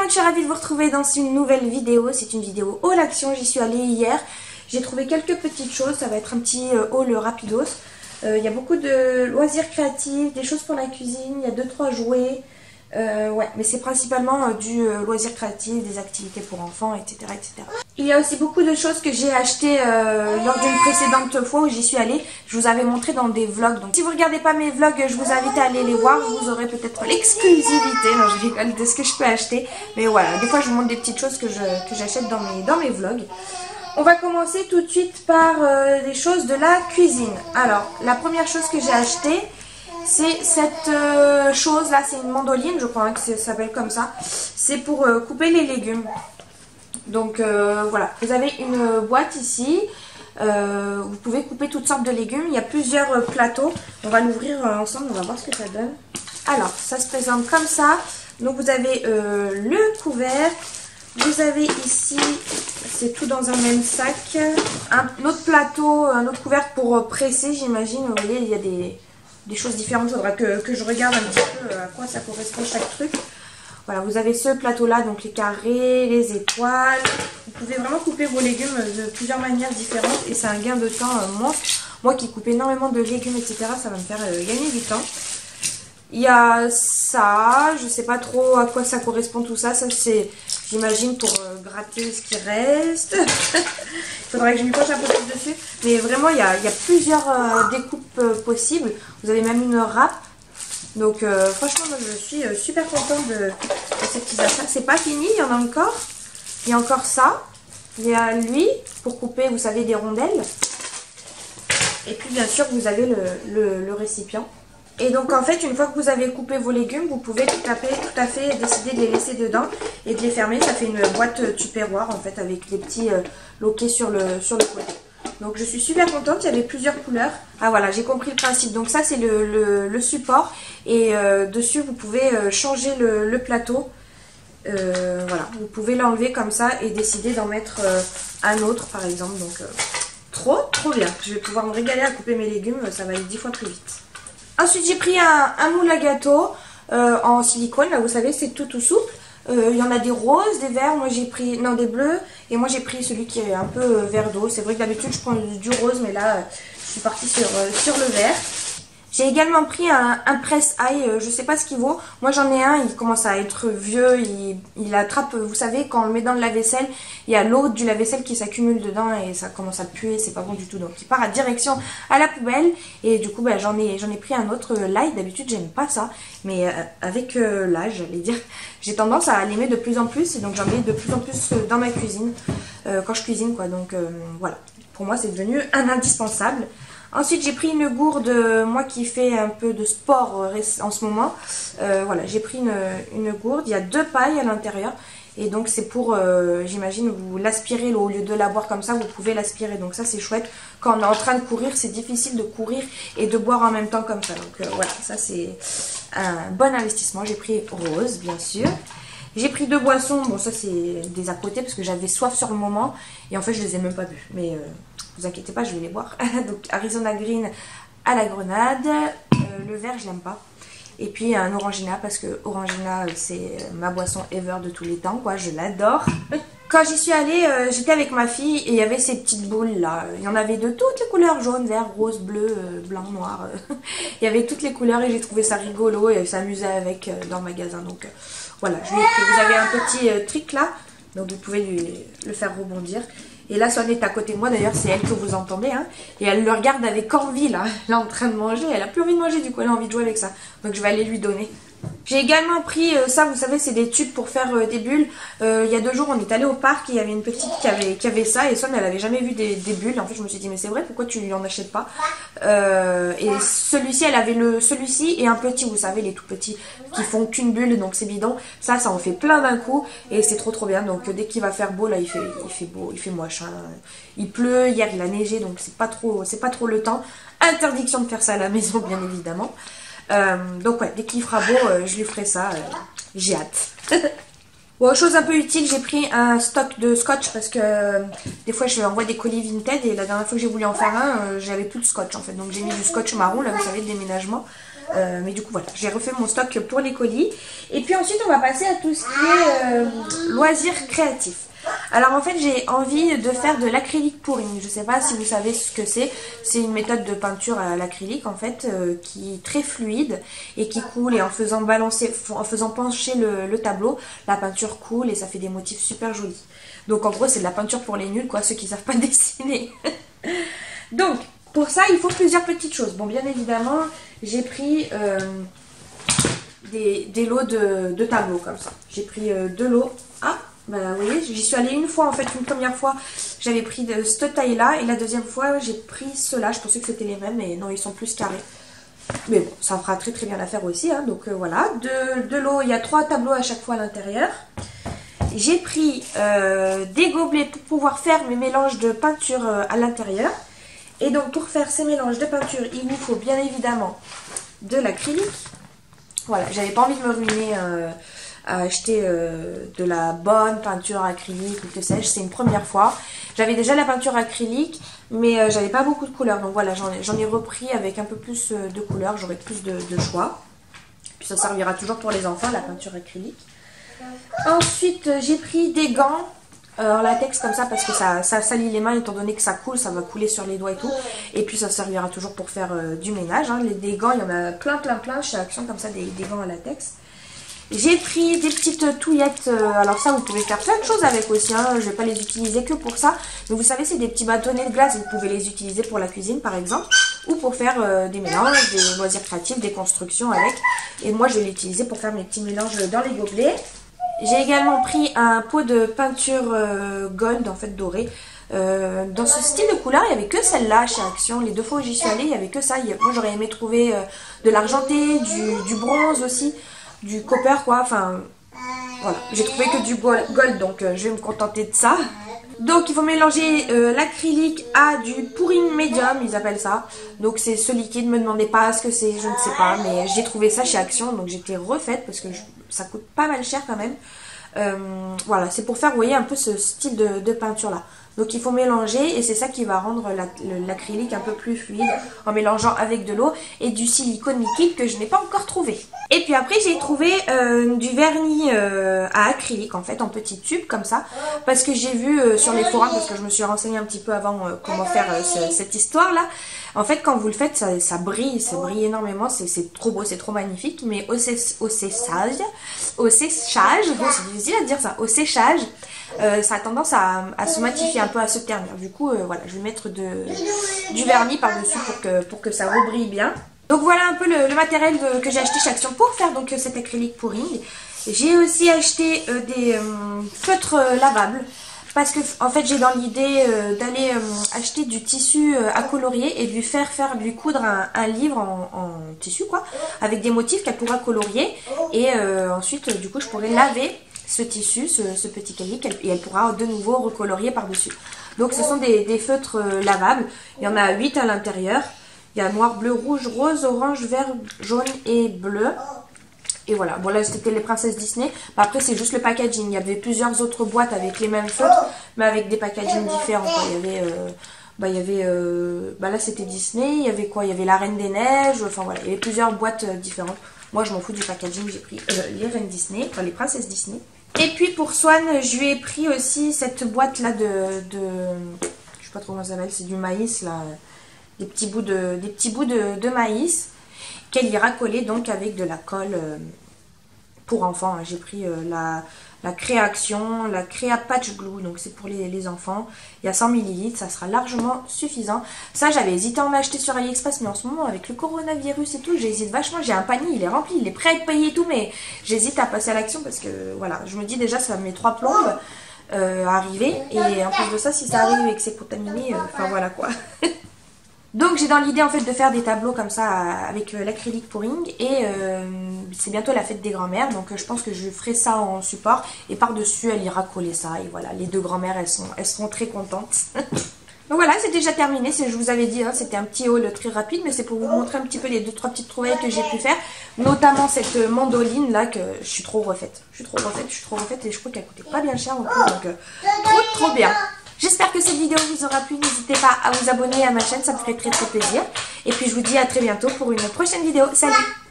monde, je suis ravie de vous retrouver dans une nouvelle vidéo. C'est une vidéo haul action, j'y suis allée hier. J'ai trouvé quelques petites choses, ça va être un petit haul rapidos. Il y a beaucoup de loisirs créatifs, des choses pour la cuisine, il y a 2-3 jouets. Ouais, mais c'est principalement du loisir créatif, des activités pour enfants, etc., etc. Il y a aussi beaucoup de choses que j'ai achetées lors d'une précédente fois où j'y suis allée. Je vous avais montré dans des vlogs. Donc si vous ne regardez pas mes vlogs, je vous invite à aller les voir. Vous aurez peut-être l'exclusivité. Non, je rigole de ce que je peux acheter. Mais voilà, des fois je vous montre des petites choses que j'achète dans mes vlogs. On va commencer tout de suite par des choses de la cuisine. Alors, la première chose que j'ai achetée, c'est cette chose là, c'est une mandoline, je crois que ça s'appelle comme ça. C'est pour couper les légumes. Donc voilà, vous avez une boîte ici. Vous pouvez couper toutes sortes de légumes. Il y a plusieurs plateaux. On va l'ouvrir ensemble, on va voir ce que ça donne. Alors, ça se présente comme ça. Donc vous avez le couvercle. Vous avez ici, c'est tout dans un même sac. Un autre plateau, un autre couvercle pour presser, j'imagine. Vous voyez, il y a des choses différentes. Il faudra que je regarde un petit peu à quoi ça correspond chaque truc. Voilà, vous avez ce plateau-là, donc les carrés, les étoiles. Vous pouvez vraiment couper vos légumes de plusieurs manières différentes et c'est un gain de temps monstre. Moi qui coupe énormément de légumes, etc., ça va me faire gagner du temps. Il y a ça, je sais pas trop à quoi ça correspond tout ça. Ça c'est, j'imagine, pour gratter ce qui reste. Il faudrait que je m'y penche un peu plus dessus. Mais vraiment, il y a plusieurs découpes possibles. Vous avez même une râpe. Donc franchement, moi, je suis super contente de ces petits achats. C'est pas fini, il y en a encore. Il y a encore ça. Il y a lui pour couper, vous savez, des rondelles. Et puis bien sûr, vous avez le récipient. Et donc en fait, une fois que vous avez coupé vos légumes, vous pouvez tout à fait décider de les laisser dedans et de les fermer. Ça fait une boîte tupperware en fait avec des petits loquets sur le côté. Donc je suis super contente, il y avait plusieurs couleurs. Ah voilà, j'ai compris le principe. Donc ça c'est le support et dessus vous pouvez changer le plateau. Voilà, vous pouvez l'enlever comme ça et décider d'en mettre un autre par exemple. Donc trop bien. Je vais pouvoir me régaler à couper mes légumes, ça va aller 10 fois plus vite. Ensuite j'ai pris un moule à gâteau en silicone, là vous savez c'est tout souple. Il y en a des roses, des verts, moi j'ai pris, non des bleus, et moi j'ai pris celui qui est un peu vert d'eau. C'est vrai que d'habitude je prends du rose, mais là je suis partie sur le vert. J'ai également pris un presse-ail, je sais pas ce qu'il vaut. Moi j'en ai un, il commence à être vieux, il attrape, vous savez, quand on le met dans le lave-vaisselle, il y a l'eau du lave-vaisselle qui s'accumule dedans et ça commence à puer, c'est pas bon du tout. Donc il part à direction à la poubelle et du coup bah, j'en ai pris un autre, l'ail. D'habitude j'aime pas ça, mais avec l'âge, j'allais dire, j'ai tendance à l'aimer de plus en plus et donc j'en mets de plus en plus dans ma cuisine, quand je cuisine quoi. Donc voilà, pour moi c'est devenu un indispensable. Ensuite j'ai pris une gourde, moi qui fais un peu de sport en ce moment, voilà j'ai pris une gourde, il y a 2 pailles à l'intérieur et donc c'est pour, j'imagine, vous l'aspirez au lieu de la boire comme ça, vous pouvez l'aspirer, donc ça c'est chouette. Quand on est en train de courir, c'est difficile de courir et de boire en même temps comme ça, donc voilà, ça c'est un bon investissement. J'ai pris rose bien sûr. J'ai pris 2 boissons, bon ça c'est des à côté parce que j'avais soif sur le moment et en fait je les ai même pas bu, mais vous inquiétez pas, je vais les boire. Donc Arizona Green à la grenade, le vert je l'aime pas. Et puis un Orangina parce que Orangina c'est ma boisson ever de tous les temps quoi, je l'adore. Quand j'y suis allée, j'étais avec ma fille et il y avait ces petites boules là. Il y en avait de toutes les couleurs, jaune, vert, rose, bleu, blanc, noir. Il y avait toutes les couleurs et j'ai trouvé ça rigolo et s'amuser avec dans le magasin. Donc voilà, je lui ai pris. Vous avez un petit trick là, donc vous pouvez le faire rebondir. Et là, Swan est à côté de moi, d'ailleurs, c'est elle que vous entendez, hein. Et elle le regarde avec envie, là. Elle est en train de manger, elle a plus envie de manger, du coup, elle a envie de jouer avec ça. Donc, je vais aller lui donner. J'ai également pris ça, vous savez, c'est des tubes pour faire des bulles. Il y a 2 jours, on est allé au parc et il y avait une petite qui avait ça. Et Swan, elle avait jamais vu des bulles. En fait, je me suis dit, mais c'est vrai, pourquoi tu lui en achètes pas? Et celui-ci, elle avait celui-ci et un petit, vous savez, les tout petits qui font qu'une bulle, donc c'est bidon. Ça en fait plein d'un coup et c'est trop bien. Donc dès qu'il va faire beau, là, il fait beau, il fait moche. Hein. Il pleut, hier il a neigé, donc c'est pas trop le temps. Interdiction de faire ça à la maison, bien évidemment. Donc ouais, dès qu'il fera beau, je lui ferai ça, j'ai hâte. Bon, chose un peu utile, j'ai pris un stock de scotch parce que des fois je envoie des colis Vinted et la dernière fois que j'ai voulu en faire un, j'avais plus de scotch en fait. Donc j'ai mis du scotch marron, là vous savez, de déménagement. Mais du coup voilà, j'ai refait mon stock pour les colis. Et puis ensuite on va passer à tout ce qui est loisirs créatifs. Alors en fait j'ai envie de faire de l'acrylique pouring. Je sais pas si vous savez ce que c'est. C'est une méthode de peinture à l'acrylique en fait qui est très fluide et qui coule, et en faisant balancer, en faisant pencher le tableau, la peinture coule et ça fait des motifs super jolis. Donc en gros c'est de la peinture pour les nuls quoi, ceux qui savent pas dessiner. Donc pour ça il faut plusieurs petites choses. Bon, bien évidemment j'ai pris des lots de tableaux comme ça. J'ai pris 2 lots. Ah, bah vous voyez, j'y suis allée une fois en fait. Une première fois j'avais pris de cette taille là, et la deuxième fois j'ai pris ceux-là. Je pensais que c'était les mêmes, mais non, ils sont plus carrés. Mais bon, ça fera très très bien l'affaire aussi hein. Donc voilà, 2 lots, il y a 3 tableaux à chaque fois à l'intérieur. J'ai pris des gobelets pour pouvoir faire mes mélanges de peinture à l'intérieur. Et donc pour faire ces mélanges de peinture, il vous faut bien évidemment de l'acrylique. Voilà, j'avais pas envie de me ruiner à acheter de la bonne peinture acrylique ou que sais-je, c'est une première fois. J'avais déjà la peinture acrylique, mais j'avais pas beaucoup de couleurs. Donc voilà, j'en ai repris avec un peu plus de couleurs, j'aurai plus de choix. Puis ça servira toujours pour les enfants, la peinture acrylique. Ensuite, j'ai pris des gants en latex comme ça parce que ça salit les mains, étant donné que ça coule, ça va couler sur les doigts et tout. Et puis ça servira toujours pour faire du ménage hein. Des gants, il y en a plein chez Action comme ça, des gants en latex. J'ai pris des petites touillettes, alors ça vous pouvez faire plein de choses avec aussi hein. Je vais pas les utiliser que pour ça, mais vous savez c'est des petits bâtonnets de glace, vous pouvez les utiliser pour la cuisine par exemple, ou pour faire des mélanges, des loisirs créatifs, des constructions avec. Et moi je vais l'utiliser pour faire mes petits mélanges dans les gobelets. J'ai également pris un pot de peinture gold, en fait dorée. Dans ce style de couleur, il n'y avait que celle-là chez Action. Les 2 fois où j'y suis allée, il n'y avait que ça. Moi, j'aurais aimé trouver de l'argenté, du bronze aussi, du copper, quoi. Enfin, voilà. J'ai trouvé que du gold, donc je vais me contenter de ça. Donc, il faut mélanger l'acrylique à du pouring médium, ils appellent ça. Donc, c'est ce liquide. Ne me demandez pas ce que c'est, je ne sais pas. Mais j'ai trouvé ça chez Action, donc j'étais refaite parce que ça coûte pas mal cher quand même. Voilà, c'est pour faire, vous voyez, un peu ce style de peinture là. Donc il faut mélanger, et c'est ça qui va rendre l'acrylique un peu plus fluide, en mélangeant avec de l'eau et du silicone liquide que je n'ai pas encore trouvé. Et puis après j'ai trouvé du vernis à acrylique en fait, en petits tubes comme ça, parce que j'ai vu sur les forums, parce que je me suis renseignée un petit peu avant comment faire cette histoire là. En fait quand vous le faites ça brille énormément, c'est trop beau, c'est trop magnifique, mais au séchage, c'est difficile à dire ça, au séchage, ça a tendance à se matifier un peu, à se ternir. Du coup voilà, je vais mettre du vernis par dessus pour que ça rebrille bien. Donc voilà un peu le matériel que j'ai acheté chez Action pour faire donc cet acrylique pouring. J'ai aussi acheté des feutres lavables, parce que en fait j'ai dans l'idée d'aller acheter du tissu à colorier et de lui coudre un livre en tissu quoi, avec des motifs qu'elle pourra colorier, et ensuite du coup je pourrais laver ce tissu, ce petit cahier, et elle pourra de nouveau recolorier par dessus. Donc ce sont des feutres lavables, il y en a 8 à l'intérieur. Il y a noir, bleu, rouge, rose, orange, vert, jaune et bleu. Et voilà, bon là c'était les princesses Disney. Après c'est juste le packaging. Il y avait plusieurs autres boîtes avec les mêmes feutres, mais avec des packagings différents. Il y avait, là c'était Disney. Il y avait quoi? Il y avait la Reine des Neiges. Enfin voilà, il y avait plusieurs boîtes différentes. Moi je m'en fous du packaging, j'ai pris les Reines Disney, enfin les princesses Disney. Et puis pour Swan, je lui ai pris aussi cette boîte là je sais pas trop comment ça s'appelle, c'est du maïs là. Des petits bouts de maïs qu'elle ira coller donc avec de la colle pour enfants. J'ai pris la Créaction, la Créa Patch Glue, donc c'est pour les enfants. Il y a 100 ml, ça sera largement suffisant. Ça j'avais hésité à en acheter sur AliExpress, mais en ce moment avec le coronavirus et tout, j'hésite vachement. J'ai un panier, il est rempli, il est prêt à être payé et tout, mais j'hésite à passer à l'action parce que voilà, je me dis déjà ça me met 3 plombes à arriver, et en plus de ça, si ça arrive et que c'est contaminé, enfin voilà quoi. Donc j'ai dans l'idée en fait de faire des tableaux comme ça avec l'acrylique pouring, et c'est bientôt la fête des grands-mères, donc je pense que je ferai ça en support, et par-dessus elle ira coller ça, et voilà, les 2 grands-mères elles seront très contentes. Donc voilà, c'est déjà terminé, je vous avais dit, hein, c'était un petit haul très rapide, mais c'est pour vous montrer un petit peu les 2-3 petites trouvailles que j'ai pu faire, notamment cette mandoline là, que je suis trop refaite, et je crois qu'elle coûtait pas bien cher en plus, donc trop bien. J'espère que cette vidéo vous aura plu, n'hésitez pas à vous abonner à ma chaîne, ça me ferait très plaisir. Et puis je vous dis à très bientôt pour une prochaine vidéo. Salut!